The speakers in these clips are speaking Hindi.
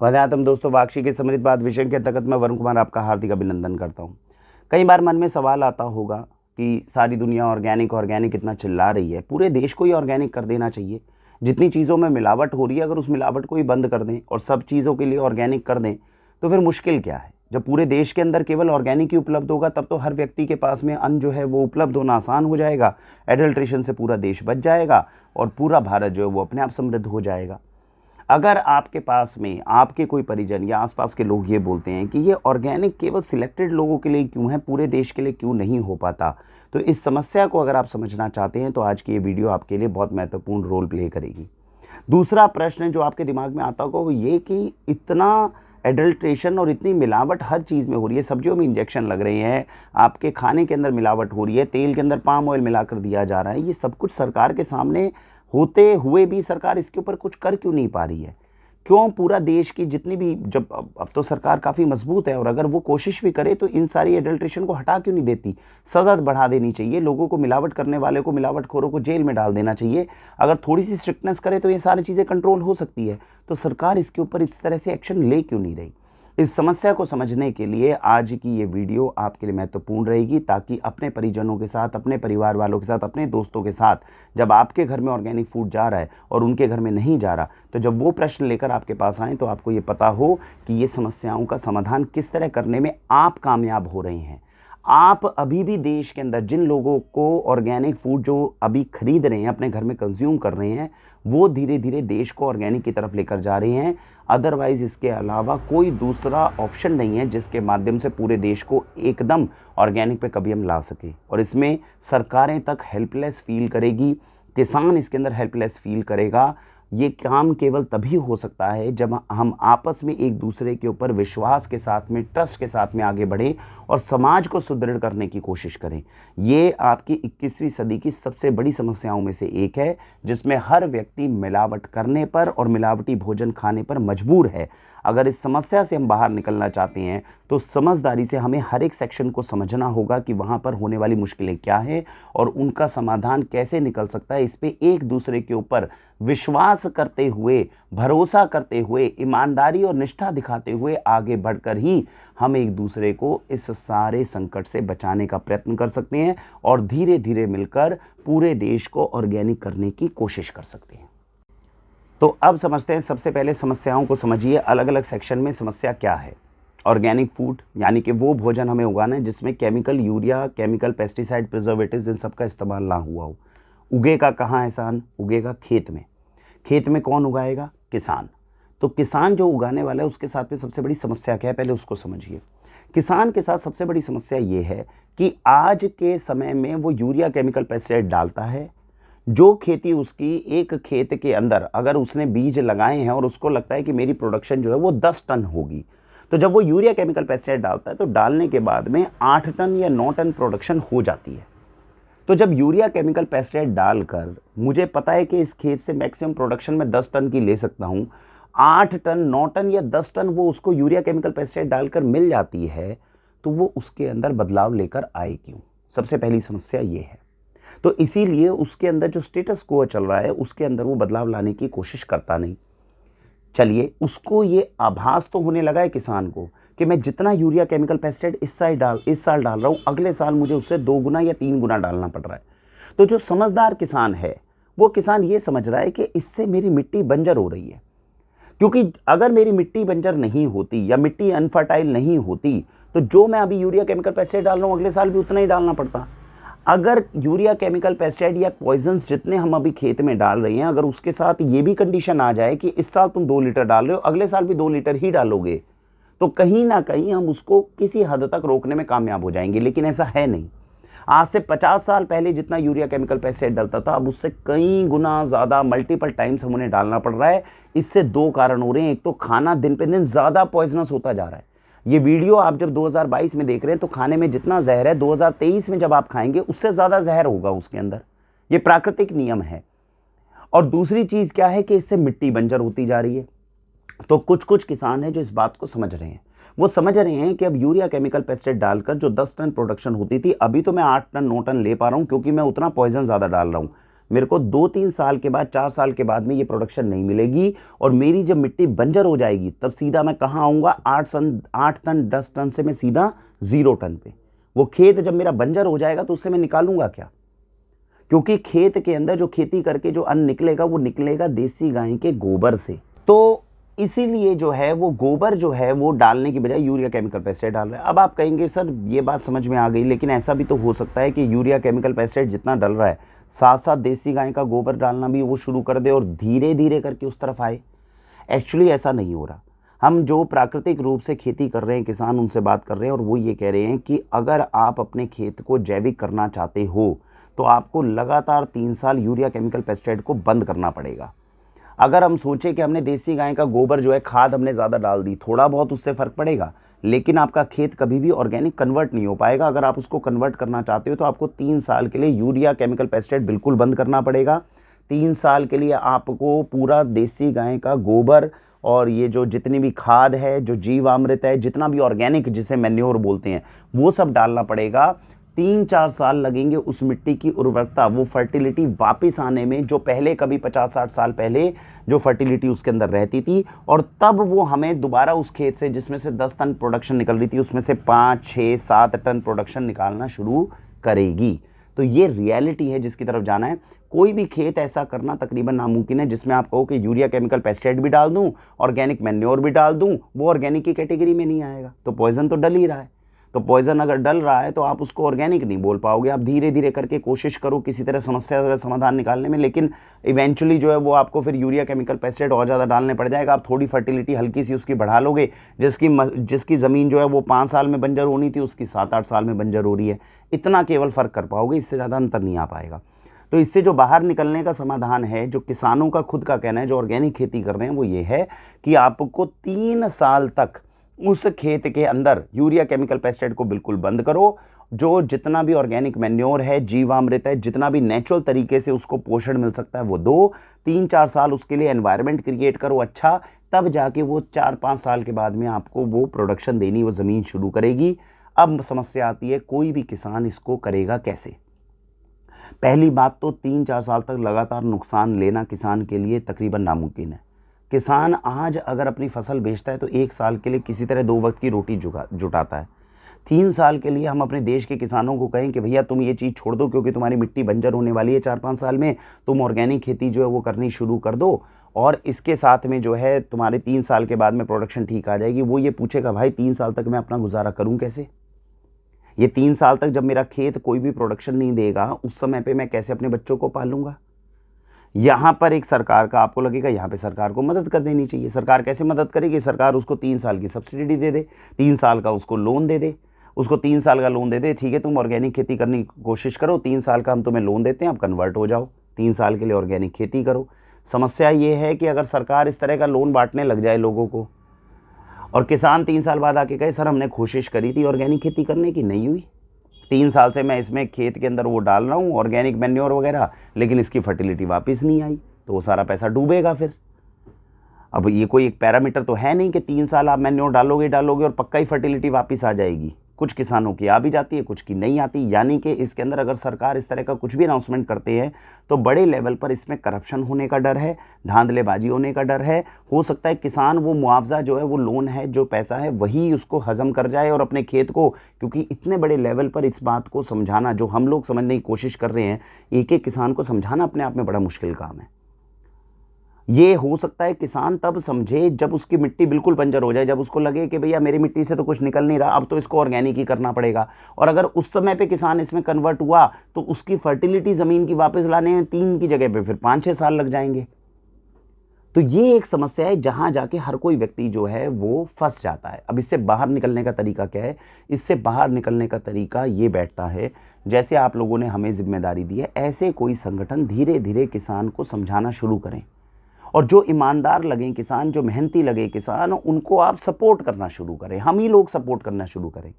वंदे दोस्तों, वाक्षी के समृद्ध बात विषय के अंतर्गत मैं वरुण कुमार आपका हार्दिक अभिनंदन करता हूं। कई बार मन में सवाल आता होगा कि सारी दुनिया ऑर्गेनिक ऑर्गेनिक इतना चिल्ला रही है, पूरे देश को ही ऑर्गेनिक कर देना चाहिए। जितनी चीज़ों में मिलावट हो रही है, अगर उस मिलावट को ही बंद कर दें और सब चीज़ों के लिए ऑर्गेनिक कर दें तो फिर मुश्किल क्या है। जब पूरे देश के अंदर केवल ऑर्गेनिक ही उपलब्ध होगा तब तो हर व्यक्ति के पास में अन्न जो है वो उपलब्ध होना आसान हो जाएगा, एडल्ट्रेशन से पूरा देश बच जाएगा और पूरा भारत जो है वो अपने आप समृद्ध हो जाएगा। अगर आपके पास में आपके कोई परिजन या आसपास के लोग ये बोलते हैं कि ये ऑर्गेनिक केवल सिलेक्टेड लोगों के लिए क्यों है, पूरे देश के लिए क्यों नहीं हो पाता, तो इस समस्या को अगर आप समझना चाहते हैं तो आज की ये वीडियो आपके लिए बहुत महत्वपूर्ण रोल प्ले करेगी। दूसरा प्रश्न जो आपके दिमाग में आता होगा वो ये कि इतना एडल्ट्रेशन और इतनी मिलावट हर चीज़ में हो रही है, सब्जियों में इंजेक्शन लग रहे हैं, आपके खाने के अंदर मिलावट हो रही है, तेल के अंदर पाम ऑयल मिलाकर दिया जा रहा है, ये सब कुछ सरकार के सामने होते हुए भी सरकार इसके ऊपर कुछ कर क्यों नहीं पा रही है? क्यों पूरा देश की जितनी भी जब अब तो सरकार काफ़ी मजबूत है और अगर वो कोशिश भी करे तो इन सारी एडल्ट्रेशन को हटा क्यों नहीं देती? सज़ा बढ़ा देनी चाहिए, लोगों को, मिलावट करने वाले को, मिलावटखोरों को जेल में डाल देना चाहिए। अगर थोड़ी सी स्ट्रिक्टनेस करे तो ये सारी चीज़ें कंट्रोल हो सकती है। तो सरकार इसके ऊपर इस तरह से एक्शन ले क्यों नहीं रही? इस समस्या को समझने के लिए आज की ये वीडियो आपके लिए महत्वपूर्ण रहेगी, ताकि अपने परिजनों के साथ, अपने परिवार वालों के साथ, अपने दोस्तों के साथ जब आपके घर में ऑर्गेनिक फूड जा रहा है और उनके घर में नहीं जा रहा, तो जब वो प्रश्न लेकर आपके पास आएँ तो आपको ये पता हो कि ये समस्याओं का समाधान किस तरह करने में आप कामयाब हो रहे हैं। आप अभी भी देश के अंदर जिन लोगों को ऑर्गेनिक फूड जो अभी खरीद रहे हैं, अपने घर में कंज्यूम कर रहे हैं, वो धीरे धीरे देश को ऑर्गेनिक की तरफ लेकर जा रहे हैं। अदरवाइज इसके अलावा कोई दूसरा ऑप्शन नहीं है जिसके माध्यम से पूरे देश को एकदम ऑर्गेनिक पे कभी हम ला सके। और इसमें सरकारें तक हेल्पलेस फील करेगी, किसान इसके अंदर हेल्पलेस फील करेगा। ये काम केवल तभी हो सकता है जब हम आपस में एक दूसरे के ऊपर विश्वास के साथ में, ट्रस्ट के साथ में आगे बढ़ें और समाज को सुदृढ़ करने की कोशिश करें। ये आपकी 21वीं सदी की सबसे बड़ी समस्याओं में से एक है, जिसमें हर व्यक्ति मिलावट करने पर और मिलावटी भोजन खाने पर मजबूर है। अगर इस समस्या से हम बाहर निकलना चाहते हैं तो समझदारी से हमें हर एक सेक्शन को समझना होगा कि वहाँ पर होने वाली मुश्किलें क्या हैं और उनका समाधान कैसे निकल सकता है। इस पे एक दूसरे के ऊपर विश्वास करते हुए, भरोसा करते हुए, ईमानदारी और निष्ठा दिखाते हुए आगे बढ़कर ही हम एक दूसरे को इस सारे संकट से बचाने का प्रयत्न कर सकते हैं और धीरे धीरे मिलकर पूरे देश को ऑर्गेनिक करने की कोशिश कर सकते हैं। तो अब समझते हैं, सबसे पहले समस्याओं को समझिए, अलग अलग सेक्शन में समस्या क्या है। ऑर्गेनिक फूड यानी कि वो भोजन हमें उगाना है जिसमें chemical, urea, chemical, pesticide, preservatives इन सब का इस्तेमाल ना हुआ हो। उगेगा कहाँ एहसान? उगेगा खेत में। खेत में कौन उगाएगा? किसान। तो किसान जो उगाने वाला है उसके साथ में सबसे बड़ी समस्या क्या है, पहले उसको समझिए। किसान के साथ सबसे बड़ी समस्या ये है कि आज के समय में वो यूरिया, केमिकल, पेस्टिसाइड डालता है। जो खेती उसकी, एक खेत के अंदर अगर उसने बीज लगाए हैं और उसको लगता है कि मेरी प्रोडक्शन जो है वो 10 टन होगी, तो जब वो यूरिया, केमिकल, पेस्टिसाइड डालता है तो डालने के बाद में 8 टन या 9 टन प्रोडक्शन हो जाती है। तो जब यूरिया, केमिकल, पेस्टिसाइड डालकर मुझे पता है कि इस खेत से मैक्सिमम प्रोडक्शन में 10 टन की ले सकता हूँ, 8 टन, 9 टन या 10 टन वो उसको यूरिया, केमिकल, पेस्टिसाइड डालकर मिल जाती है, तो वो उसके अंदर बदलाव लेकर आए क्यों? सबसे पहली समस्या ये है। तो इसीलिए उसके अंदर जो स्टेटस को चल रहा है उसके अंदर वो बदलाव लाने की कोशिश करता नहीं। चलिए, उसको ये आभास तो होने लगा है किसान को कि मैं जितना यूरिया, केमिकल, पेस्टिसाइड इस साल डाल रहा हूँ, अगले साल मुझे उससे 2 गुना या 3 गुना डालना पड़ रहा है। तो जो समझदार किसान है वो किसान ये समझ रहा है कि इससे मेरी मिट्टी बंजर हो रही है, क्योंकि अगर मेरी मिट्टी बंजर नहीं होती या मिट्टी अनफर्टाइल नहीं होती तो जो मैं अभी यूरिया, केमिकल, पेस्टिसाइड डाल रहा हूँ अगले साल भी उतना ही डालना पड़ता। अगर यूरिया, केमिकल, पेस्टिसाइड या पॉइजन्स जितने हम अभी खेत में डाल रहे हैं, अगर उसके साथ ये भी कंडीशन आ जाए कि इस साल तुम 2 लीटर डाल रहे हो, अगले साल भी 2 लीटर ही डालोगे, तो कहीं ना कहीं हम उसको किसी हद तक रोकने में कामयाब हो जाएंगे। लेकिन ऐसा है नहीं। आज से 50 साल पहले जितना यूरिया, केमिकल, पेस्टिसाइड डलता था, अब उससे कई गुना ज़्यादा, मल्टीपल टाइम्स हम उन्हें डालना पड़ रहा है। इससे 2 कारण हो रहे हैं। एक तो खाना दिन पे दिन ज़्यादा पॉइजनस होता जा रहा है। ये वीडियो आप जब 2022 में देख रहे हैं तो खाने में जितना जहर है 2023 में जब आप खाएंगे उससे ज़्यादा जहर होगा उसके अंदर। ये प्राकृतिक नियम है। और दूसरी चीज़ क्या है कि इससे मिट्टी बंजर होती जा रही है। तो कुछ कुछ किसान हैं जो इस बात को समझ रहे हैं। वो समझ रहे हैं कि अब यूरिया, केमिकल, पेस्टिसाइड डालकर जो 10 टन प्रोडक्शन होती थी, अभी तो मैं 8 टन 9 टन ले पा रहा हूँ क्योंकि मैं उतना पॉइजन ज़्यादा डाल रहा हूँ। मेरे को 2-3 साल के बाद, 4 साल के बाद में ये प्रोडक्शन नहीं मिलेगी और मेरी जब मिट्टी बंजर हो जाएगी तब सीधा मैं कहाँ आऊँगा, 8 टन 10 टन से मैं सीधा 0 टन पे। वो खेत जब मेरा बंजर हो जाएगा तो उससे मैं निकालूंगा क्या? क्योंकि खेत के अंदर जो खेती करके जो अन्न निकलेगा वो निकलेगा देसी गाय के गोबर से। तो इसीलिए जो है वो गोबर जो है वो डालने की बजाय यूरिया केमिकल पेस्टिसाइड डाल रहे हैं। अब आप कहेंगे सर ये बात समझ में आ गई, लेकिन ऐसा भी तो हो सकता है कि यूरिया केमिकल पेस्टिसाइड जितना डल रहा है साथ साथ देसी गाय का गोबर डालना भी वो शुरू कर दे और धीरे धीरे करके उस तरफ आए। एक्चुअली ऐसा नहीं हो रहा। हम जो प्राकृतिक रूप से खेती कर रहे हैं, किसान उनसे बात कर रहे हैं और वो ये कह रहे हैं कि अगर आप अपने खेत को जैविक करना चाहते हो तो आपको लगातार 3 साल यूरिया केमिकल पेस्टिसाइड को बंद करना पड़ेगा। अगर हम सोचें कि हमने देसी गाय का गोबर जो है खाद हमने ज़्यादा डाल दी, थोड़ा बहुत उससे फ़र्क पड़ेगा, लेकिन आपका खेत कभी भी ऑर्गेनिक कन्वर्ट नहीं हो पाएगा। अगर आप उसको कन्वर्ट करना चाहते हो तो आपको 3 साल के लिए यूरिया केमिकल पेस्टिसाइड बिल्कुल बंद करना पड़ेगा। 3 साल के लिए आपको पूरा देसी गाय का गोबर और ये जो जितनी भी खाद है, जो जीवामृत है, जितना भी ऑर्गेनिक जिसे मैन्योर बोलते हैं, वो सब डालना पड़ेगा। 3-4 साल लगेंगे उस मिट्टी की उर्वरकता, वो फर्टिलिटी वापस आने में, जो पहले कभी 50-60 साल पहले जो फर्टिलिटी उसके अंदर रहती थी, और तब वो हमें दोबारा उस खेत से जिसमें से 10 टन प्रोडक्शन निकल रही थी उसमें से 5, 6, 7 टन प्रोडक्शन निकालना शुरू करेगी। तो ये रियलिटी है जिसकी तरफ जाना है। कोई भी खेत ऐसा करना तकरीबन नामुमकिन है जिसमें आप कहो कि यूरिया केमिकल पेस्टिसाइड भी डाल दूं, ऑर्गेनिक मैन्योर भी डाल दूं, वो ऑर्गेनिक की कैटेगरी में नहीं आएगा। तो पॉइजन तो डल ही रहा है। तो पॉइजन अगर डल रहा है तो आप उसको ऑर्गेनिक नहीं बोल पाओगे। आप धीरे धीरे करके कोशिश करो किसी तरह समस्या का समाधान निकालने में, लेकिन इवेंचुअली जो है वो आपको फिर यूरिया केमिकल पेस्टिसाइड और ज़्यादा डालने पड़ जाएगा। आप थोड़ी फर्टिलिटी हल्की सी उसकी बढ़ा लोगे, जिसकी ज़मीन जो है वो 5 साल में बंजर होनी थी उसकी 7-8 साल में बंजर हो रही है। इतना केवल फ़र्क कर पाओगे, इससे ज़्यादा अंतर नहीं आ पाएगा। तो इससे जो बाहर निकलने का समाधान है, जो किसानों का खुद का कहना है, जो ऑर्गेनिक खेती कर रहे हैं, वो ये है कि आपको 3 साल तक उस खेत के अंदर यूरिया केमिकल पेस्टिसाइड को बिल्कुल बंद करो। जो जितना भी ऑर्गेनिक मैन्योर है, जीवामृत है, जितना भी नेचुरल तरीके से उसको पोषण मिल सकता है वो दो। 3-4 साल उसके लिए एनवायरनमेंट क्रिएट करो अच्छा, तब जाके वो 4-5 साल के बाद में आपको वो प्रोडक्शन देनी, वो ज़मीन शुरू करेगी। अब समस्या आती है कोई भी किसान इसको करेगा कैसे। पहली बात तो 3-4 साल तक लगातार नुकसान लेना किसान के लिए तकरीबन नामुमकिन है। किसान आज अगर अपनी फसल बेचता है तो 1 साल के लिए किसी तरह 2 वक्त की रोटी जुटाता है। 3 साल के लिए हम अपने देश के किसानों को कहें कि भैया तुम ये चीज़ छोड़ दो क्योंकि तुम्हारी मिट्टी बंजर होने वाली है 4-5 साल में, तुम ऑर्गेनिक खेती जो है वो करनी शुरू कर दो और इसके साथ में जो है तुम्हारे 3 साल के बाद में प्रोडक्शन ठीक आ जाएगी। वो ये पूछेगा भाई 3 साल तक मैं अपना गुजारा करूँ कैसे? ये 3 साल तक जब मेरा खेत कोई भी प्रोडक्शन नहीं देगा उस समय पे मैं कैसे अपने बच्चों को पालूंगा? यहाँ पर एक सरकार का आपको लगेगा यहाँ पे सरकार को मदद कर देनी चाहिए। सरकार कैसे मदद करेगी? सरकार उसको 3 साल की सब्सिडी दे दे, 3 साल का उसको लोन दे दे, उसको 3 साल का लोन दे दे। ठीक है, तुम ऑर्गेनिक खेती करने की कोशिश करो, 3 साल का हम तुम्हें लोन देते हैं, आप कन्वर्ट हो जाओ, 3 साल के लिए ऑर्गेनिक खेती करो। समस्या ये है कि अगर सरकार इस तरह का लोन बांटने लग जाए लोगों को और किसान 3 साल बाद आके कहे सर हमने कोशिश करी थी ऑर्गेनिक खेती करने की, नहीं हुई, 3 साल से मैं इसमें खेत के अंदर वो डाल रहा हूँ ऑर्गेनिक मैन्योर वगैरह, लेकिन इसकी फर्टिलिटी वापस नहीं आई, तो वो सारा पैसा डूबेगा फिर। अब ये कोई एक पैरामीटर तो है नहीं कि 3 साल आप मैन्योर डालोगे और पक्का ही फर्टिलिटी वापस आ जाएगी। कुछ किसानों की आ भी जाती है, कुछ की नहीं आती। यानी कि इसके अंदर अगर सरकार इस तरह का कुछ भी अनाउंसमेंट करते हैं तो बड़े लेवल पर इसमें करप्शन होने का डर है, धांधलेबाजी होने का डर है। हो सकता है किसान वो मुआवजा जो है, वो लोन है, जो पैसा है, वही उसको हजम कर जाए और अपने खेत को, क्योंकि इतने बड़े लेवल पर इस बात को समझाना, जो हम लोग समझने की कोशिश कर रहे हैं, एक एक किसान को समझाना अपने आप में बड़ा मुश्किल काम है। ये हो सकता है किसान तब समझे जब उसकी मिट्टी बिल्कुल बंजर हो जाए, जब उसको लगे कि भैया मेरी मिट्टी से तो कुछ निकल नहीं रहा, अब तो इसको ऑर्गेनिक ही करना पड़ेगा। और अगर उस समय पे किसान इसमें कन्वर्ट हुआ तो उसकी फर्टिलिटी ज़मीन की वापस लाने में 3 की जगह पे फिर 5-6 साल लग जाएंगे। तो ये एक समस्या है जहां जाके हर कोई व्यक्ति जो है वो फंस जाता है। अब इससे बाहर निकलने का तरीका क्या है? इससे बाहर निकलने का तरीका ये बैठता है, जैसे आप लोगों ने हमें जिम्मेदारी दी है, ऐसे कोई संगठन धीरे धीरे किसान को समझाना शुरू करें और जो ईमानदार लगे किसान, जो मेहनती लगे किसान, उनको आप सपोर्ट करना शुरू करें, हम ही लोग सपोर्ट करना शुरू करें।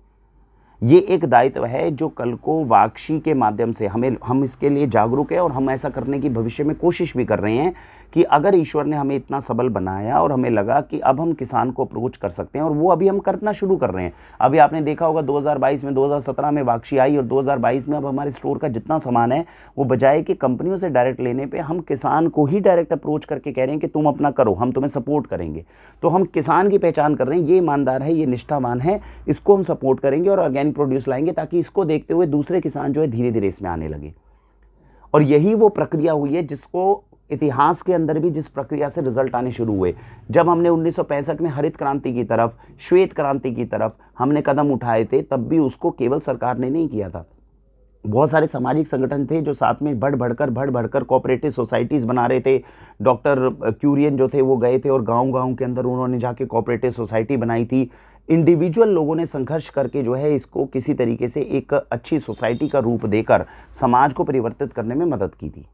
ये एक दायित्व है जो कल को वाक्षी के माध्यम से हम इसके लिए जागरूक है और हम ऐसा करने की भविष्य में कोशिश भी कर रहे हैं कि अगर ईश्वर ने हमें इतना सबल बनाया और हमें लगा कि अब हम किसान को अप्रोच कर सकते हैं, और वो अभी हम करना शुरू कर रहे हैं। अभी आपने देखा होगा 2022 में, 2017 में वाकशी आई, और 2022 में अब हमारे स्टोर का जितना सामान है वो बजाय कि कंपनियों से डायरेक्ट लेने पे हम किसान को ही डायरेक्ट अप्रोच करके कह रहे हैं कि तुम अपना करो, हम तुम्हें सपोर्ट करेंगे। तो हम किसान की पहचान कर रहे हैं, ये ईमानदार है, ये निष्ठावान है, इसको हम सपोर्ट करेंगे और ऑर्गेनिक प्रोड्यूस लाएंगे, ताकि इसको देखते हुए दूसरे किसान जो है धीरे धीरे इसमें आने लगे। और यही वो प्रक्रिया हुई है जिसको इतिहास के अंदर भी, जिस प्रक्रिया से रिजल्ट आने शुरू हुए, जब हमने 1965 में हरित क्रांति की तरफ, श्वेत क्रांति की तरफ हमने कदम उठाए थे, तब भी उसको केवल सरकार ने नहीं किया था। बहुत सारे सामाजिक संगठन थे जो साथ में बढ़ बढ़कर कोऑपरेटिव सोसाइटीज़ बना रहे थे। डॉक्टर क्यूरियन जो थे वो गए थे और गांव-गांव के अंदर उन्होंने जाके कोऑपरेटिव सोसाइटी बनाई थी। इंडिविजुअल लोगों ने संघर्ष करके जो है इसको किसी तरीके से एक अच्छी सोसाइटी का रूप देकर समाज को परिवर्तित करने में मदद की थी।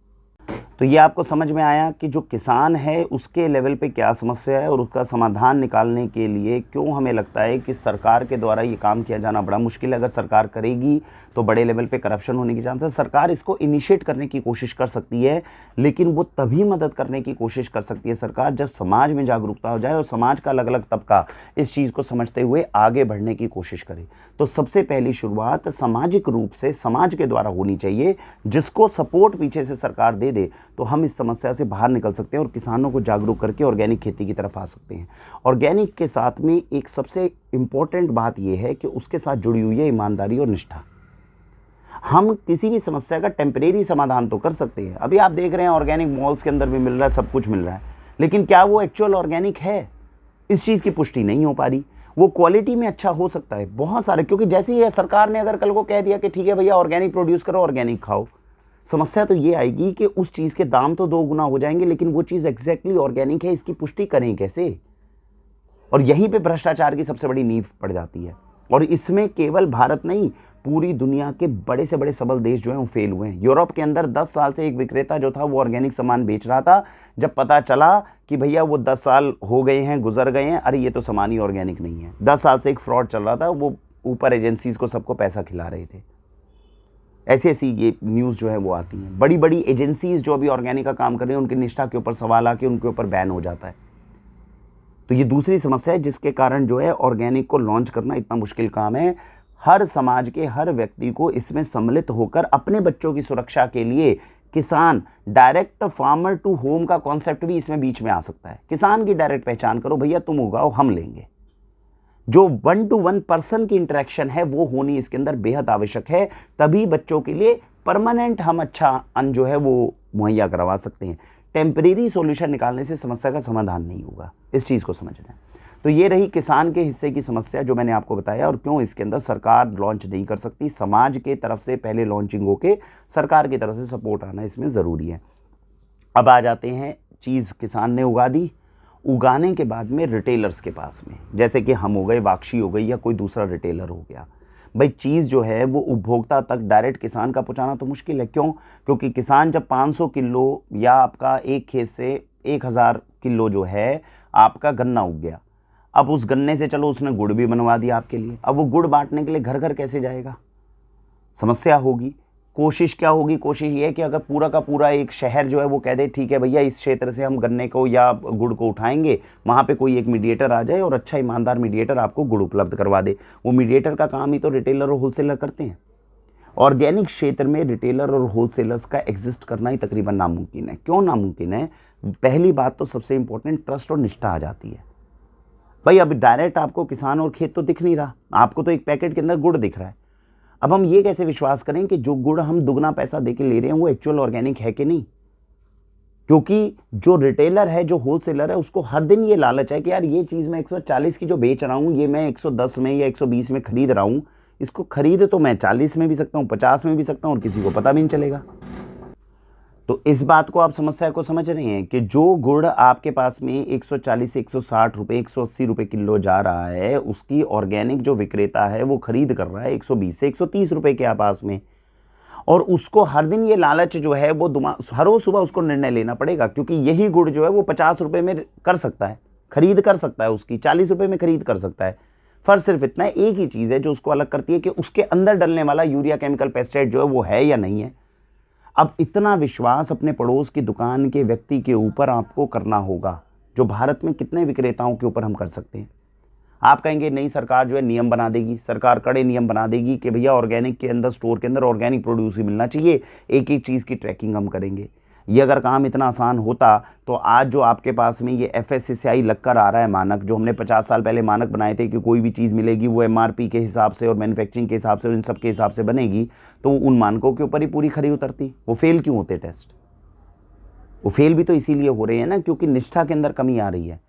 तो ये आपको समझ में आया कि जो किसान है उसके लेवल पे क्या समस्या है और उसका समाधान निकालने के लिए क्यों हमें लगता है कि सरकार के द्वारा ये काम किया जाना बड़ा मुश्किल है। अगर सरकार करेगी तो बड़े लेवल पे करप्शन होने की चांस है। सरकार इसको इनिशिएट करने की कोशिश कर सकती है, लेकिन वो तभी मदद करने की कोशिश कर सकती है सरकार जब समाज में जागरूकता हो जाए और समाज का अलग अलग तबका इस चीज़ को समझते हुए आगे बढ़ने की कोशिश करे। तो सबसे पहली शुरुआत सामाजिक रूप से समाज के द्वारा होनी चाहिए, जिसको सपोर्ट पीछे से सरकार दे दे तो हम इस समस्या से बाहर निकल सकते हैं और किसानों को जागरूक करके ऑर्गेनिक खेती की तरफ आ सकते हैं। ऑर्गेनिक के साथ में एक सबसे इम्पोर्टेंट बात यह है कि उसके साथ जुड़ी हुई है ईमानदारी और निष्ठा। हम किसी भी समस्या का टेम्परेरी समाधान तो कर सकते हैं। अभी आप देख रहे हैं ऑर्गेनिक मॉल्स के अंदर भी मिल रहा है, सब कुछ मिल रहा है, लेकिन क्या वो एक्चुअल ऑर्गेनिक है, इस चीज़ की पुष्टि नहीं हो पा रही। वो क्वालिटी में अच्छा हो सकता है बहुत सारे, क्योंकि जैसे ही सरकार ने अगर कल को कह दिया कि ठीक है भैया ऑर्गेनिक प्रोड्यूस करो, ऑर्गेनिक खाओ, समस्या तो ये आएगी कि उस चीज़ के दाम तो 2 गुना हो जाएंगे, लेकिन वो चीज़ एग्जैक्टली ऑर्गेनिक है इसकी पुष्टि करें कैसे। और यहीं पे भ्रष्टाचार की सबसे बड़ी नींव पड़ जाती है। और इसमें केवल भारत नहीं, पूरी दुनिया के बड़े से बड़े सबल देश जो हैं वो फेल हुए हैं। यूरोप के अंदर 10 साल से एक विक्रेता जो था वो ऑर्गेनिक सामान बेच रहा था। जब पता चला कि भैया वो 10 साल हो गए हैं, गुजर गए हैं, अरे ये तो सामान ही ऑर्गेनिक नहीं है। 10 साल से एक फ्रॉड चल रहा था, वो ऊपर एजेंसीज को सबको पैसा खिला रहे थे। ऐसी ऐसी ये न्यूज़ जो है वो आती हैं। बड़ी बड़ी एजेंसीज जो अभी ऑर्गेनिक का काम कर रही हैं उनकी निष्ठा के ऊपर सवाल आके उनके ऊपर बैन हो जाता है। तो ये दूसरी समस्या है जिसके कारण जो है ऑर्गेनिक को लॉन्च करना इतना मुश्किल काम है। हर समाज के हर व्यक्ति को इसमें सम्मिलित होकर अपने बच्चों की सुरक्षा के लिए किसान डायरेक्ट फार्मर टू होम का कॉन्सेप्ट भी इसमें बीच में आ सकता है। किसान की डायरेक्ट पहचान करो, भैया तुम उगाओ हम लेंगे। जो 1 to 1 पर्सन की इंटरेक्शन है वो होनी इसके अंदर बेहद आवश्यक है, तभी बच्चों के लिए परमानेंट हम अच्छा अन्न जो है वो मुहैया करवा सकते हैं। टेम्परेरी सॉल्यूशन निकालने से समस्या का समाधान नहीं होगा, इस चीज़ को समझना है। तो ये रही किसान के हिस्से की समस्या जो मैंने आपको बताया, और क्यों इसके अंदर सरकार लॉन्च नहीं कर सकती। समाज के तरफ से पहले लॉन्चिंग होके सरकार की तरफ से सपोर्ट आना इसमें ज़रूरी है। अब आ जाते हैं, चीज़ किसान ने उगा दी, उगाने के बाद में रिटेलर्स के पास में, जैसे कि हम हो गए, वाकशी हो गई, या कोई दूसरा रिटेलर हो गया। भाई चीज़ जो है वो उपभोक्ता तक डायरेक्ट किसान का पहुंचाना तो मुश्किल है। क्यों? क्योंकि किसान जब 500 किलो या आपका एक खेत से 1000 किलो जो है आपका गन्ना उग गया, अब उस गन्ने से चलो उसने गुड़ भी बनवा दिया आपके लिए, अब वो गुड़ बांटने के लिए घर घर कैसे जाएगा? समस्या होगी। कोशिश क्या होगी? कोशिश ये है कि अगर पूरा का पूरा एक शहर जो है वो कह दे ठीक है भैया इस क्षेत्र से हम गन्ने को या गुड़ को उठाएंगे, वहाँ पे कोई एक मीडिएटर आ जाए और अच्छा ईमानदार मीडिएटर आपको गुड़ उपलब्ध करवा दे। वो मीडिएटर का काम ही तो रिटेलर और होलसेलर करते हैं। ऑर्गेनिक क्षेत्र में रिटेलर और होलसेलर्स का एग्जिस्ट करना ही तकरीबन नामुमकिन है। क्यों नामुमकिन है? पहली बात तो सबसे इंपॉर्टेंट ट्रस्ट और निष्ठा आ जाती है। भाई अब डायरेक्ट आपको किसान और खेत तो दिख नहीं रहा, आपको तो एक पैकेट के अंदर गुड़ दिख रहा है। अब हम ये कैसे विश्वास करें कि जो गुड़ हम दुगना पैसा देके ले रहे हैं वो एक्चुअल ऑर्गेनिक है कि नहीं? क्योंकि जो रिटेलर है, जो होलसेलर है, उसको हर दिन ये लालच है कि यार ये चीज़ मैं 140 की जो बेच रहा हूँ ये मैं 110 में या 120 में खरीद रहा हूँ, इसको खरीद तो मैं 40 में भी सकता हूँ, 50 में भी सकता हूँ और किसी को पता भी नहीं चलेगा। तो इस बात को आप समस्या को समझ रहे हैं कि जो गुड़ आपके पास में 140 से 160 रुपये, 180 रुपये किलो जा रहा है, उसकी ऑर्गेनिक जो विक्रेता है वो खरीद कर रहा है 120 से 130 रुपये के आसपास में, और उसको हर दिन ये लालच जो है वो हर रोज सुबह उसको निर्णय लेना पड़ेगा, क्योंकि यही गुड़ जो है वो 50 रुपये में कर सकता है, खरीद कर सकता है, उसकी 40 रुपये में खरीद कर सकता है। फर्क सिर्फ इतना है, एक ही चीज़ है जो उसको अलग करती है कि उसके अंदर डलने वाला यूरिया केमिकल पेस्टिसाइड जो है वो है या नहीं है। अब इतना विश्वास अपने पड़ोस की दुकान के व्यक्ति के ऊपर आपको करना होगा, जो भारत में कितने विक्रेताओं के ऊपर हम कर सकते हैं। आप कहेंगे नहीं, सरकार जो है नियम बना देगी, सरकार कड़े नियम बना देगी कि भैया ऑर्गेनिक के अंदर, स्टोर के अंदर ऑर्गेनिक प्रोड्यूस ही मिलना चाहिए, एक एक चीज़ की ट्रैकिंग हम करेंगे। ये अगर काम इतना आसान होता तो आज जो आपके पास में ये FSSAI लगकर आ रहा है मानक, जो हमने 50 साल पहले मानक बनाए थे कि कोई भी चीज़ मिलेगी वो MRP के हिसाब से और मैन्युफैक्चरिंग के हिसाब से और इन सब के हिसाब से बनेगी, तो उन मानकों के ऊपर ही पूरी खरी उतरती। वो फेल क्यों होते टेस्ट? वो फेल भी तो इसीलिए हो रहे हैं ना, क्योंकि निष्ठा के अंदर कमी आ रही है।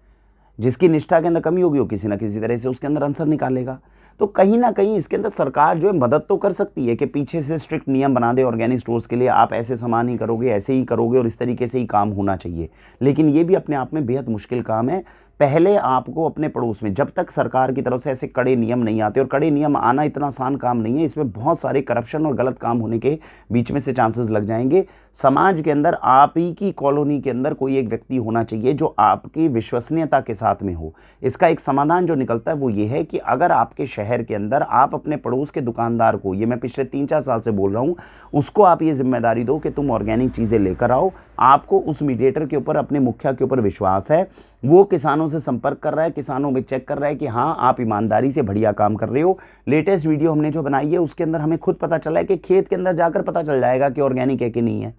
जिसकी निष्ठा के अंदर कमी होगी वो किसी ना किसी तरह से उसके अंदर आंसर निकालेगा। तो कहीं ना कहीं इसके अंदर सरकार जो है मदद तो कर सकती है कि पीछे से स्ट्रिक्ट नियम बना दे ऑर्गेनिक स्टोर्स के लिए, आप ऐसे सामान ही करोगे, ऐसे ही करोगे और इस तरीके से ही काम होना चाहिए। लेकिन ये भी अपने आप में बेहद मुश्किल काम है। पहले आपको अपने पड़ोस में, जब तक सरकार की तरफ से ऐसे कड़े नियम नहीं आते, और कड़े नियम आना इतना आसान काम नहीं है, इसमें बहुत सारे करप्शन और गलत काम होने के बीच में से चांसेस लग जाएंगे। समाज के अंदर आप ही की कॉलोनी के अंदर कोई एक व्यक्ति होना चाहिए जो आपकी विश्वसनीयता के साथ में हो। इसका एक समाधान जो निकलता है वो ये है कि अगर आपके शहर के अंदर आप अपने पड़ोस के दुकानदार को, ये मैं पिछले 3-4 साल से बोल रहा हूँ, उसको आप ये जिम्मेदारी दो कि तुम ऑर्गेनिक चीज़ें लेकर आओ। आपको उस मीडिएटर के ऊपर, अपने मुखिया के ऊपर विश्वास है, वो किसानों से संपर्क कर रहा है, किसानों में चेक कर रहा है कि हाँ आप ईमानदारी से बढ़िया काम कर रहे हो। लेटेस्ट वीडियो हमने जो बनाई है उसके अंदर हमें खुद पता चला है कि खेत के अंदर जाकर पता चल जाएगा कि ऑर्गेनिक है कि नहीं है।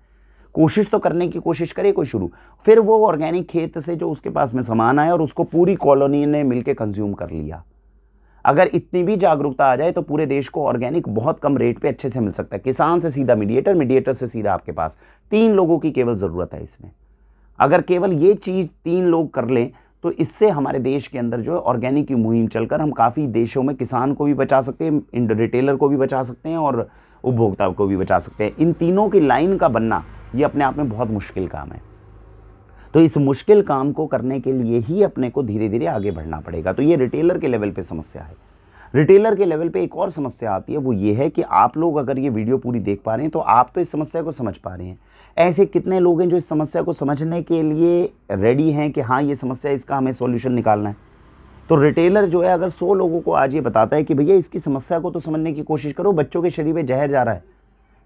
कोशिश तो करने की कोशिश करे कोई शुरू, फिर वो ऑर्गेनिक खेत से जो उसके पास में सामान आया और उसको पूरी कॉलोनी ने मिलकर कंज्यूम कर लिया। अगर इतनी भी जागरूकता आ जाए तो पूरे देश को ऑर्गेनिक बहुत कम रेट पे अच्छे से मिल सकता है। किसान से सीधा मीडिएटर, मीडिएटर से सीधा आपके पास। 3 लोगों की केवल ज़रूरत है इसमें। अगर केवल ये चीज़ 3 लोग कर लें तो इससे हमारे देश के अंदर जो है ऑर्गेनिक की मुहिम चलकर हम काफ़ी देशों में किसान को भी बचा सकते हैं, रिटेलर को भी बचा सकते हैं और उपभोक्ता को भी बचा सकते हैं। इन तीनों की लाइन का बनना ये अपने आप में बहुत मुश्किल काम है। तो इस मुश्किल काम को करने के लिए ही अपने को धीरे धीरे आगे बढ़ना पड़ेगा। तो ये रिटेलर के लेवल पे समस्या है। रिटेलर के लेवल पे एक और समस्या आती है, वो ये है कि आप लोग अगर ये वीडियो पूरी देख पा रहे हैं तो आप तो इस समस्या को समझ पा रहे हैं। ऐसे कितने लोग हैं जो इस समस्या को समझने के लिए रेडी हैं कि हाँ ये समस्या, इसका हमें सॉल्यूशन निकालना है। तो रिटेलर जो है अगर 100 लोगों को आज ये बताता है कि भैया इसकी समस्या को तो समझने की कोशिश करो, बच्चों के शरीर में जहर जा रहा है,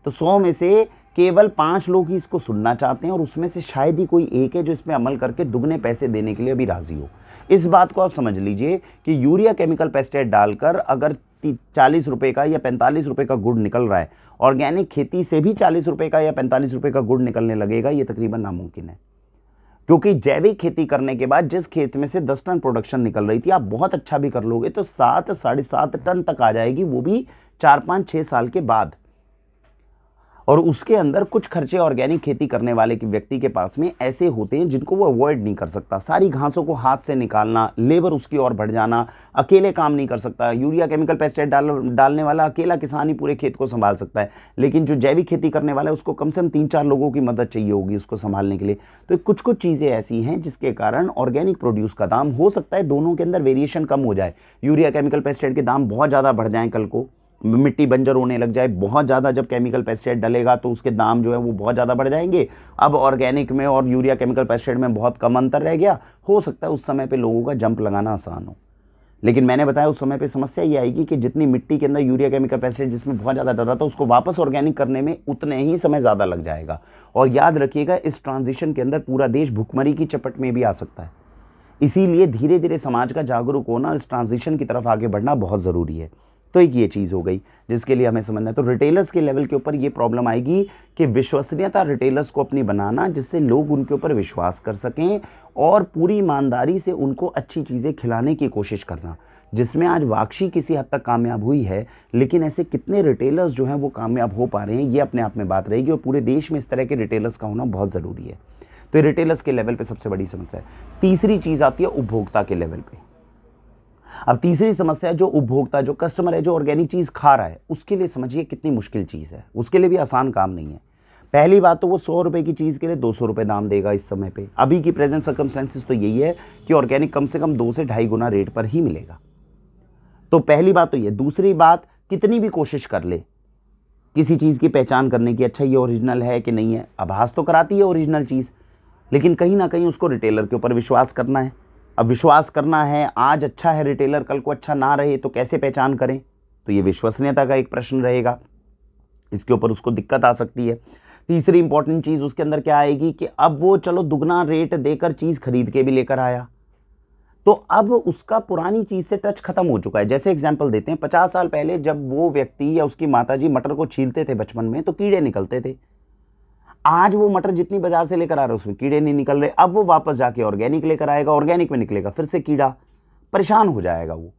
तो 100 में से केवल 5 लोग ही इसको सुनना चाहते हैं और उसमें से शायद ही कोई एक है जो इसमें अमल करके दुगने पैसे देने के लिए भी राजी हो। इस बात को आप समझ लीजिए कि यूरिया केमिकल पेस्टिसाइड डालकर अगर 40 रुपए का या 45 रुपए का गुड़ निकल रहा है, ऑर्गेनिक खेती से भी 40 रुपए का या 45 रुपए का गुड़ निकलने लगेगा, ये तकरीबन नामुमकिन है। क्योंकि जैविक खेती करने के बाद जिस खेत में से 10 टन प्रोडक्शन निकल रही थी, आप बहुत अच्छा भी कर लोगे तो 7, 7.5 टन तक आ जाएगी, वो भी 4, 5, 6 साल के बाद। और उसके अंदर कुछ खर्चे ऑर्गेनिक खेती करने वाले के व्यक्ति के पास में ऐसे होते हैं जिनको वो अवॉइड नहीं कर सकता। सारी घासों को हाथ से निकालना, लेबर उसकी ओर बढ़ जाना, अकेले काम नहीं कर सकता। यूरिया केमिकल पेस्टिसाइड डालने वाला अकेला किसान ही पूरे खेत को संभाल सकता है, लेकिन जो जैविक खेती करने वाला है उसको कम से कम 3-4 लोगों की मदद चाहिए होगी उसको संभालने के लिए। तो कुछ कुछ चीज़ें ऐसी हैं जिसके कारण ऑर्गेनिक प्रोड्यूस का दाम हो सकता है दोनों के अंदर वेरिएशन कम हो जाए। यूरिया केमिकल पेस्टिसाइड के दाम बहुत ज़्यादा बढ़ जाएँ, कल को मिट्टी बंजर होने लग जाए, बहुत ज़्यादा जब केमिकल पेस्टिसाइड डलेगा तो उसके दाम जो है वो बहुत ज़्यादा बढ़ जाएंगे। अब ऑर्गेनिक में और यूरिया केमिकल पेस्टिसाइड में बहुत कम अंतर रह गया, हो सकता है उस समय पे लोगों का जंप लगाना आसान हो। लेकिन मैंने बताया उस समय पे समस्या ये आएगी कि जितनी मिट्टी के अंदर यूरिया केमिकल पेस्टिसाइड जिसमें बहुत ज़्यादा डर रहा था, उसको वापस ऑर्गेनिक करने में उतने ही समय ज़्यादा लग जाएगा। और याद रखिएगा इस ट्रांजिशन के अंदर पूरा देश भुखमरी की चपेट में भी आ सकता है। इसीलिए धीरे धीरे समाज का जागरूक होना, इस ट्रांजिशन की तरफ आगे बढ़ना बहुत ज़रूरी है। तो एक ये चीज़ हो गई जिसके लिए हमें समझना है। तो रिटेलर्स के लेवल के ऊपर ये प्रॉब्लम आएगी कि विश्वसनीयता रिटेलर्स को अपनी बनाना, जिससे लोग उनके ऊपर विश्वास कर सकें और पूरी ईमानदारी से उनको अच्छी चीज़ें खिलाने की कोशिश करना, जिसमें आज वाक्षी किसी हद तक कामयाब हुई है। लेकिन ऐसे कितने रिटेलर्स जो हैं वो कामयाब हो पा रहे हैं, ये अपने आप में बात रहेगी और पूरे देश में इस तरह के रिटेलर्स का होना बहुत ज़रूरी है। तो रिटेलर्स के लेवल पे सबसे बड़ी समस्या है। तीसरी चीज़ आती है उपभोक्ता के लेवल पे। अब तीसरी समस्या है जो उपभोक्ता, जो कस्टमर है, जो ऑर्गेनिक चीज़ खा रहा है, उसके लिए समझिए कितनी मुश्किल चीज़ है। उसके लिए भी आसान काम नहीं है। पहली बात तो वो 100 रुपये की चीज़ के लिए 200 रुपये दाम देगा इस समय पे। अभी की प्रेजेंट सर्कमस्टेंसेस तो यही है कि ऑर्गेनिक कम से कम 2 से ढाई गुना रेट पर ही मिलेगा। तो पहली बात तो ये। दूसरी बात, कितनी भी कोशिश कर ले किसी चीज़ की पहचान करने की, अच्छा ये ओरिजिनल है कि नहीं है, आभास तो कराती है ओरिजिनल चीज़, लेकिन कहीं ना कहीं उसको रिटेलर के ऊपर विश्वास करना है। अब विश्वास करना है, आज अच्छा है रिटेलर, कल को अच्छा ना रहे तो कैसे पहचान करें? तो ये विश्वसनीयता का एक प्रश्न रहेगा, इसके ऊपर उसको दिक्कत आ सकती है। तीसरी इंपॉर्टेंट चीज उसके अंदर क्या आएगी कि अब वो चलो दुगना रेट देकर चीज खरीद के भी लेकर आया, तो अब उसका पुरानी चीज से टच खत्म हो चुका है। जैसे एग्जांपल देते हैं, 50 साल पहले जब वो व्यक्ति या उसकी माताजी मटर को छीलते थे बचपन में तो कीड़े निकलते थे। आज वो मटर जितनी बाजार से लेकर आ रहे हैं उसमें कीड़े नहीं निकल रहे। अब वो वापस जाके ऑर्गेनिक लेकर आएगा, ऑर्गेनिक में निकलेगा फिर से कीड़ा, परेशान हो जाएगा वो।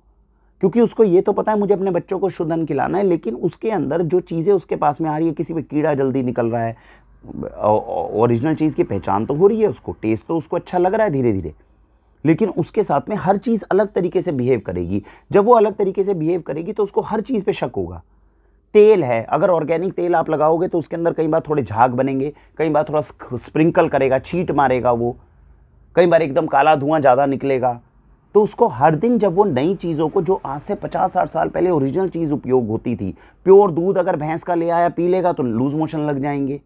क्योंकि उसको ये तो पता है मुझे अपने बच्चों को शुद्ध अन्न खिलाना है, लेकिन उसके अंदर जो चीज़ें उसके पास में आ रही है, किसी पे कीड़ा जल्दी निकल रहा है, ओरिजिनल चीज़ की पहचान तो हो रही है उसको, टेस्ट तो उसको अच्छा लग रहा है धीरे धीरे, लेकिन उसके साथ में हर चीज़ अलग तरीके से बिहेव करेगी। जब वो अलग तरीके से बिहेव करेगी तो उसको हर चीज़ पे शक होगा। तेल है, अगर ऑर्गेनिक तेल आप लगाओगे तो उसके अंदर कई बार थोड़े झाग बनेंगे, कई बार थोड़ा स्प्रिंकल करेगा, छींट मारेगा वो, कई बार एकदम काला धुआं ज़्यादा निकलेगा। तो उसको हर दिन जब वो नई चीज़ों को, जो आज से 50-60 साल पहले ओरिजिनल चीज़ उपयोग होती थी, प्योर दूध अगर भैंस का ले आया पी लेगा तो लूज मोशन लग जाएंगे।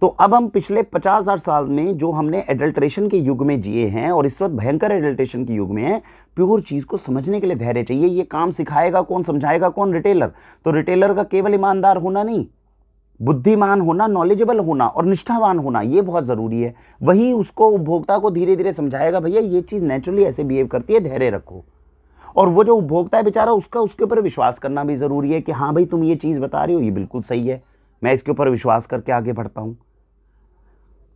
तो अब हम पिछले 50-60 साल में जो हमने एडल्ट्रेशन के युग में जिए हैं और इस वक्त भयंकर एडल्ट्रेशन के युग में है, प्योर चीज को समझने के लिए धैर्य चाहिए। ये काम सिखाएगा कौन, समझाएगा कौन? रिटेलर। तो रिटेलर का केवल ईमानदार होना नहीं, बुद्धिमान होना, नॉलेजेबल होना और निष्ठावान होना, ये बहुत जरूरी है। वही उसको, उपभोक्ता को धीरे धीरे समझाएगा, भैया ये चीज नेचुरली ऐसे बिहेव करती है, धैर्य रखो। और वो जो उपभोक्ता है बेचारा, उसका उसके ऊपर विश्वास करना भी जरूरी है कि हाँ भाई तुम ये चीज बता रही हो ये बिल्कुल सही है, मैं इसके ऊपर विश्वास करके आगे बढ़ता हूं।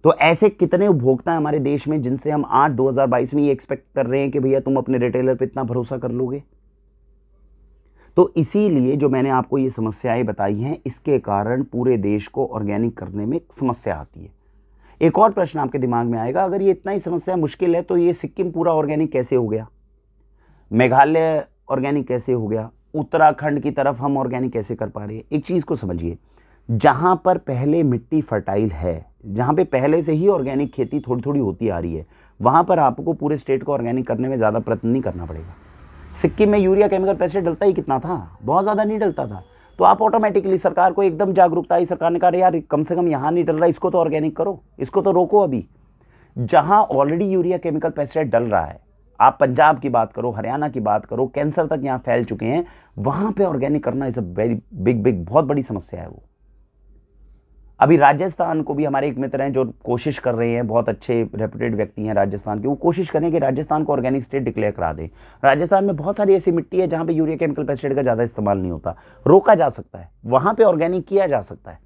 तो ऐसे कितने उपभोक्ता हैं हमारे देश में जिनसे हम आज 2022 में ये एक्सपेक्ट कर रहे हैं कि भैया तुम अपने रिटेलर पे इतना भरोसा कर लोगे। तो इसीलिए जो मैंने आपको ये समस्याएं बताई हैं, इसके कारण पूरे देश को ऑर्गेनिक करने में समस्या आती है। एक और प्रश्न आपके दिमाग में आएगा, अगर ये इतना ही समस्या मुश्किल है तो ये सिक्किम पूरा ऑर्गेनिक कैसे हो गया, मेघालय ऑर्गेनिक कैसे हो गया, उत्तराखंड की तरफ हम ऑर्गेनिक कैसे कर पा रहे हैं? एक चीज को समझिए, जहां पर पहले मिट्टी फर्टाइल है, जहां पे पहले से ही ऑर्गेनिक खेती थोड़ी थोड़ी होती आ रही है, वहां पर आपको पूरे स्टेट को ऑर्गेनिक करने में ज्यादा प्रयत्न नहीं करना पड़ेगा। सिक्किम में यूरिया केमिकल पेस्टिसाइड डलता ही कितना था, बहुत ज्यादा नहीं डलता था। तो आप ऑटोमेटिकली, सरकार को एकदम जागरूकता आई, सरकार ने कहा यार कम से कम यहाँ नहीं डल रहा, इसको तो ऑर्गेनिक करो, इसको तो रोको। अभी जहां ऑलरेडी यूरिया केमिकल पेस्टिसाइड डल रहा है, आप पंजाब की बात करो, हरियाणा की बात करो, कैंसर तक यहाँ फैल चुके हैं, वहां पे ऑर्गेनिक करना इज अ वेरी बिग बहुत बड़ी समस्या है वो। अभी राजस्थान को भी हमारे एक मित्र हैं जो कोशिश कर रहे हैं, बहुत अच्छे रेप्यूटेड व्यक्ति हैं राजस्थान के, वो कोशिश करें कि राजस्थान को ऑर्गेनिक स्टेट डिक्लेयर करा दें। राजस्थान में बहुत सारी ऐसी मिट्टी है जहां पे यूरिया केमिकल पेस्टिसाइड का ज्यादा इस्तेमाल नहीं होता, रोका जा सकता है, वहां पे ऑर्गेनिक किया जा सकता है।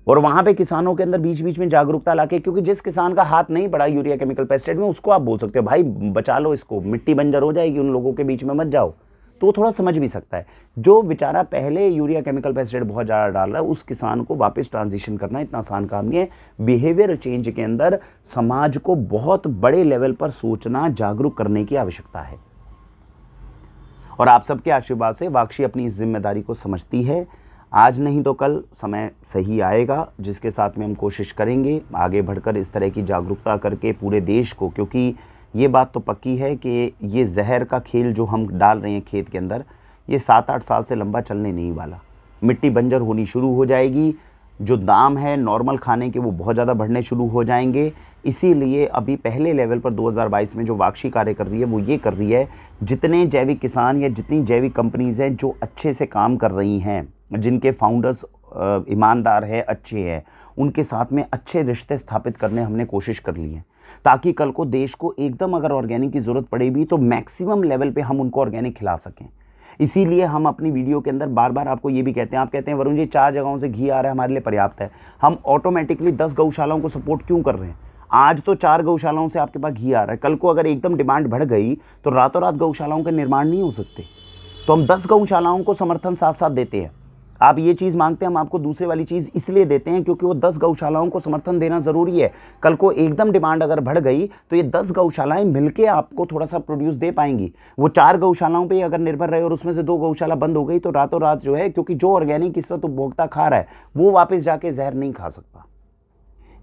और वहां पे किसानों के अंदर बीच बीच में जागरूकता लाके, क्योंकि जिस किसान का हाथ नहीं पड़ा यूरिया केमिकल पेस्टिसाइड में, उसको आप बोल सकते हो भाई बचा लो इसको, मिट्टी बंजर हो जाएगी, उन लोगों के बीच में मत जाओ, तो वो थोड़ा समझ भी सकता है। जो बेचारा पहले यूरिया केमिकल पेस्टिसाइड बहुत ज़्यादा डाल रहा है, उस किसान को वापस ट्रांजिशन करना इतना आसान काम नहीं है। बिहेवियर चेंज के अंदर समाज को बहुत बड़े लेवल पर सोचना, जागरूक करने की आवश्यकता है। और आप सबके आशीर्वाद से वाक्षी अपनी इस जिम्मेदारी को समझती है। आज नहीं तो कल समय सही आएगा जिसके साथ में हम कोशिश करेंगे आगे बढ़कर इस तरह की जागरूकता करके पूरे देश को, क्योंकि ये बात तो पक्की है कि ये जहर का खेल जो हम डाल रहे हैं खेत के अंदर, ये 7-8 साल से लंबा चलने नहीं वाला। मिट्टी बंजर होनी शुरू हो जाएगी, जो दाम है नॉर्मल खाने के वो बहुत ज़्यादा बढ़ने शुरू हो जाएंगे। इसीलिए अभी पहले लेवल पर 2022 में जो वाक्षी कार्य कर रही है वो ये कर रही है, जितने जैविक किसान या जितनी जैविक कंपनीज़ हैं जो अच्छे से काम कर रही हैं, जिनके फाउंडर्स ईमानदार है, अच्छे हैं, उनके साथ में अच्छे रिश्ते स्थापित करने हमने कोशिश कर ली है, ताकि कल को देश को एकदम अगर ऑर्गेनिक की ज़रूरत पड़े भी तो मैक्सिमम लेवल पे हम उनको ऑर्गेनिक खिला सकें। इसीलिए हम अपनी वीडियो के अंदर बार बार आपको ये भी कहते हैं, आप कहते हैं वरुण जी 4 जगहों से घी आ रहा है हमारे लिए पर्याप्त है, हम ऑटोमेटिकली 10 गौशालाओं को सपोर्ट क्यों कर रहे हैं? आज तो 4 गौशालाओं से आपके पास घी आ रहा है, कल को अगर एकदम डिमांड बढ़ गई तो रातों रात गौशालाओं का निर्माण नहीं हो सकते। तो हम 10 गौशालाओं को समर्थन साथ साथ देते हैं। आप ये चीज़ मांगते हैं, हम आपको दूसरे वाली चीज़ इसलिए देते हैं क्योंकि वो 10 गौशालाओं को समर्थन देना ज़रूरी है। कल को एकदम डिमांड अगर बढ़ गई तो ये 10 गौशालाएं मिलके आपको थोड़ा सा प्रोड्यूस दे पाएंगी। वो 4 गौशालाओं पे अगर निर्भर रहे और उसमें से 2 गौशाला बंद हो गई तो रातों रात जो है, क्योंकि जो ऑर्गेनिक इस वक्त उपभोक्ता खा रहा है वो वापस जाके जहर नहीं खा सकता।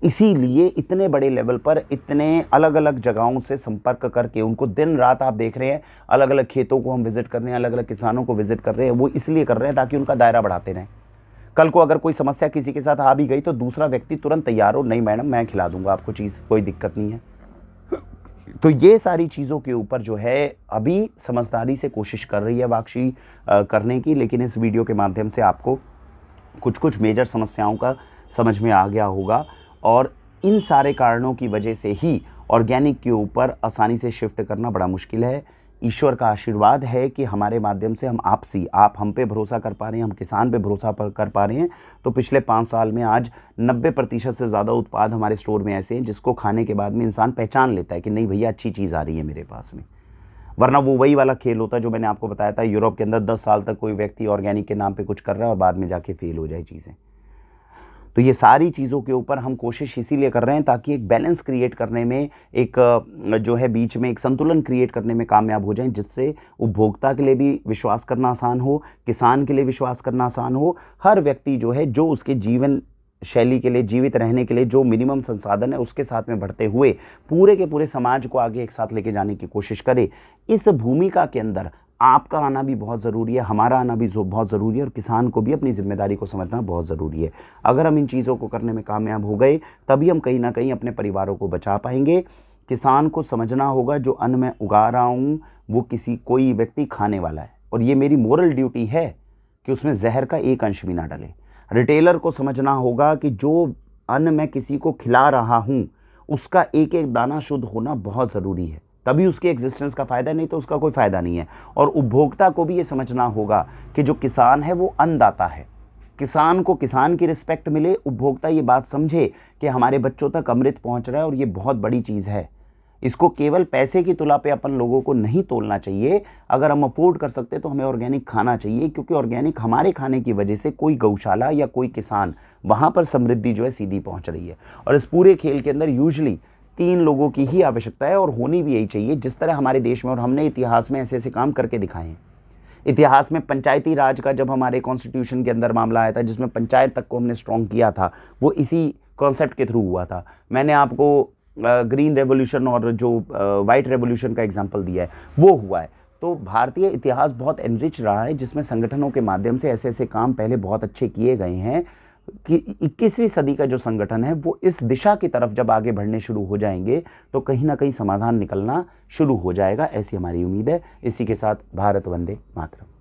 इसीलिए इतने बड़े लेवल पर इतने अलग अलग जगहों से संपर्क करके उनको दिन रात आप देख रहे हैं, अलग अलग खेतों को हम विजिट कर रहे हैं, अलग अलग किसानों को विजिट कर रहे हैं। वो इसलिए कर रहे हैं ताकि उनका दायरा बढ़ाते रहें। कल को अगर कोई समस्या किसी के साथ आ भी गई तो दूसरा व्यक्ति तुरंत तैयार हो, नहीं मैडम मैं खिला दूंगा आपको चीज़, कोई दिक्कत नहीं है। तो ये सारी चीज़ों के ऊपर जो है अभी समझदारी से कोशिश कर रही है वाक्षी करने की, लेकिन इस वीडियो के माध्यम से आपको कुछ कुछ मेजर समस्याओं का समझ में आ गया होगा, और इन सारे कारणों की वजह से ही ऑर्गेनिक के ऊपर आसानी से शिफ्ट करना बड़ा मुश्किल है। ईश्वर का आशीर्वाद है कि हमारे माध्यम से हम आप हम पे भरोसा कर पा रहे हैं, हम किसान पे भरोसा कर पा रहे हैं। तो पिछले 5 साल में आज 90% से ज़्यादा उत्पाद हमारे स्टोर में ऐसे हैं जिसको खाने के बाद में इंसान पहचान लेता है कि नहीं भैया अच्छी चीज़ आ रही है मेरे पास में। वरना वो वही वाला खेल होता है जो मैंने आपको बताया था, यूरोप के अंदर 10 साल तक कोई व्यक्ति ऑर्गेनिक के नाम पे कुछ कर रहा है और बाद में जाके फेल हो जाए चीज़ें। तो ये सारी चीज़ों के ऊपर हम कोशिश इसीलिए कर रहे हैं ताकि एक बैलेंस क्रिएट करने में, एक जो है बीच में एक संतुलन क्रिएट करने में कामयाब हो जाएं, जिससे उपभोक्ता के लिए भी विश्वास करना आसान हो, किसान के लिए विश्वास करना आसान हो, हर व्यक्ति जो है जो उसके जीवन शैली के लिए, जीवित रहने के लिए जो मिनिमम संसाधन है उसके साथ में बढ़ते हुए पूरे के पूरे समाज को आगे एक साथ लेके जाने की कोशिश करे। इस भूमिका के अंदर आपका आना भी बहुत ज़रूरी है, हमारा आना भी बहुत ज़रूरी है, और किसान को भी अपनी जिम्मेदारी को समझना बहुत ज़रूरी है। अगर हम इन चीज़ों को करने में कामयाब हो गए तभी हम कहीं ना कहीं अपने परिवारों को बचा पाएंगे। किसान को समझना होगा जो अन्न मैं उगा रहा हूँ वो कोई व्यक्ति खाने वाला है, और ये मेरी मोरल ड्यूटी है कि उसमें जहर का एक अंश भी ना डले। रिटेलर को समझना होगा कि जो अन्न मैं किसी को खिला रहा हूँ उसका एक एक दाना शुद्ध होना बहुत ज़रूरी है, तभी उसके एग्जिस्टेंस का फ़ायदा, नहीं तो उसका कोई फ़ायदा नहीं है। और उपभोक्ता को भी ये समझना होगा कि जो किसान है वो अन्नदाता है, किसान को किसान की रिस्पेक्ट मिले, उपभोक्ता ये बात समझे कि हमारे बच्चों तक अमृत पहुंच रहा है और ये बहुत बड़ी चीज़ है। इसको केवल पैसे की तुला पे अपन लोगों को नहीं तोलना चाहिए। अगर हम अफोर्ड कर सकते तो हमें ऑर्गेनिक खाना चाहिए, क्योंकि ऑर्गेनिक हमारे खाने की वजह से कोई गौशाला या कोई किसान वहाँ पर समृद्धि जो है सीधी पहुँच रही है। और इस पूरे खेल के अंदर यूजली 3 लोगों की ही आवश्यकता है, और होनी भी यही चाहिए, जिस तरह हमारे देश में और हमने इतिहास में ऐसे ऐसे काम करके दिखाए हैं। इतिहास में पंचायती राज का जब हमारे कॉन्स्टिट्यूशन के अंदर मामला आया था जिसमें पंचायत तक को हमने स्ट्रॉन्ग किया था, वो इसी कॉन्सेप्ट के थ्रू हुआ था। मैंने आपको ग्रीन रेवोल्यूशन और जो वाइट रेवोल्यूशन का एग्जांपल दिया है वो हुआ है। तो भारतीय इतिहास बहुत एनरिच रहा है जिसमें संगठनों के माध्यम से ऐसे ऐसे काम पहले बहुत अच्छे किए गए हैं कि 21वीं सदी का जो संगठन है वो इस दिशा की तरफ जब आगे बढ़ने शुरू हो जाएंगे तो कहीं ना कहीं समाधान निकलना शुरू हो जाएगा, ऐसी हमारी उम्मीद है। इसी के साथ भारत वंदे मातरम।